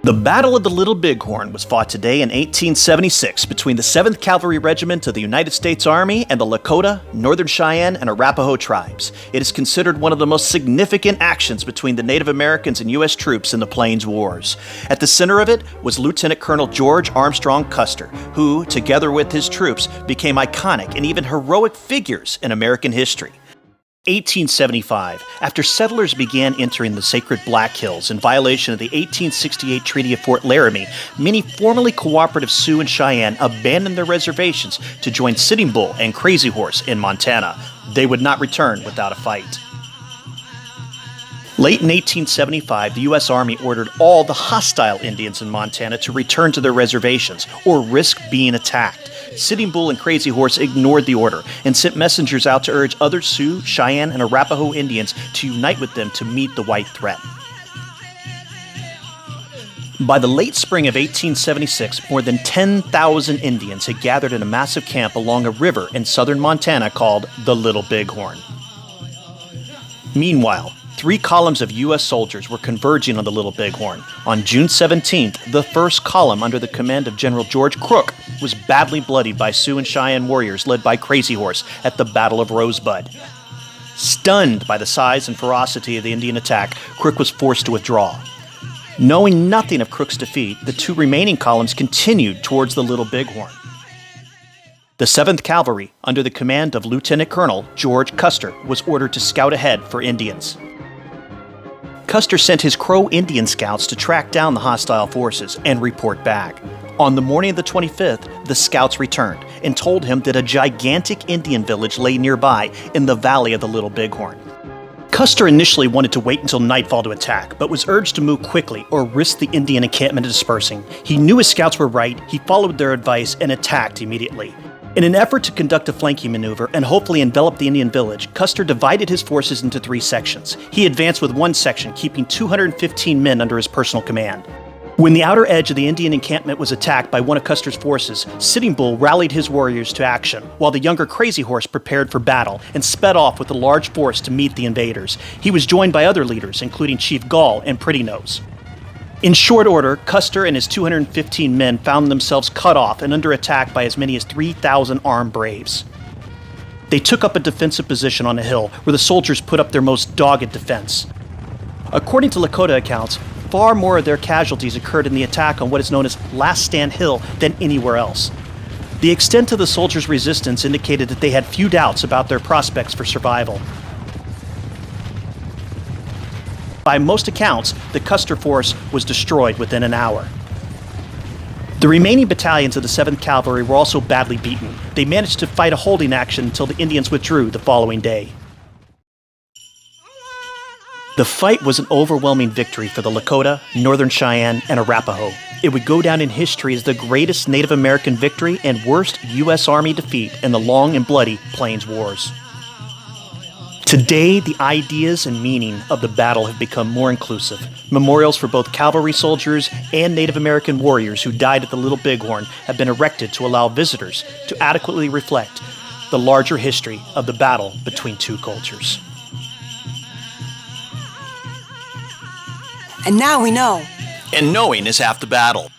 The Battle of the Little Bighorn was fought today in 1876 between the 7th Cavalry Regiment of the United States Army and the Lakota, Northern Cheyenne, and Arapaho tribes. It is considered one of the most significant actions between the Native Americans and U.S. troops in the Plains Wars. At the center of it was Lieutenant Colonel George Armstrong Custer, who, together with his troops, became iconic and even heroic figures in American history. 1875, after settlers began entering the sacred Black Hills in violation of the 1868 Treaty of Fort Laramie, many formerly cooperative Sioux and Cheyenne abandoned their reservations to join Sitting Bull and Crazy Horse in Montana. They would not return without a fight. Late in 1875, the U.S. Army ordered all the hostile Indians in Montana to return to their reservations or risk being attacked. Sitting Bull and Crazy Horse ignored the order and sent messengers out to urge other Sioux, Cheyenne, and Arapaho Indians to unite with them to meet the white threat. By the late spring of 1876, more than 10,000 Indians had gathered in a massive camp along a river in southern Montana called the Little Bighorn. Meanwhile, 3 columns of U.S. soldiers were converging on the Little Bighorn. On June 17th, the first column, under the command of General George Crook, was badly bloodied by Sioux and Cheyenne warriors led by Crazy Horse at the Battle of Rosebud. Stunned by the size and ferocity of the Indian attack, Crook was forced to withdraw. Knowing nothing of Crook's defeat, the 2 remaining columns continued towards the Little Bighorn. The 7th Cavalry, under the command of Lieutenant Colonel George Custer, was ordered to scout ahead for Indians. Custer sent his Crow Indian scouts to track down the hostile forces and report back. On the morning of the 25th, the scouts returned and told him that a gigantic Indian village lay nearby in the valley of the Little Bighorn. Custer initially wanted to wait until nightfall to attack, but was urged to move quickly or risk the Indian encampment dispersing. He knew his scouts were right, he followed their advice, and attacked immediately. In an effort to conduct a flanking maneuver and hopefully envelop the Indian village, Custer divided his forces into 3 sections. He advanced with one section, keeping 215 men under his personal command. When the outer edge of the Indian encampment was attacked by one of Custer's forces, Sitting Bull rallied his warriors to action, while the younger Crazy Horse prepared for battle and sped off with a large force to meet the invaders. He was joined by other leaders, including Chief Gall and Pretty Nose. In short order, Custer and his 215 men found themselves cut off and under attack by as many as 3,000 armed braves. They took up a defensive position on a hill where the soldiers put up their most dogged defense. According to Lakota accounts, far more of their casualties occurred in the attack on what is known as Last Stand Hill than anywhere else. The extent of the soldiers' resistance indicated that they had few doubts about their prospects for survival. By most accounts, the Custer force was destroyed within an hour. The remaining battalions of the 7th Cavalry were also badly beaten. They managed to fight a holding action until the Indians withdrew the following day. The fight was an overwhelming victory for the Lakota, Northern Cheyenne, and Arapaho. It would go down in history as the greatest Native American victory and worst U.S. Army defeat in the long and bloody Plains Wars. Today, the ideas and meaning of the battle have become more inclusive. Memorials for both cavalry soldiers and Native American warriors who died at the Little Bighorn have been erected to allow visitors to adequately reflect the larger history of the battle between 2 cultures. And now we know. And knowing is half the battle.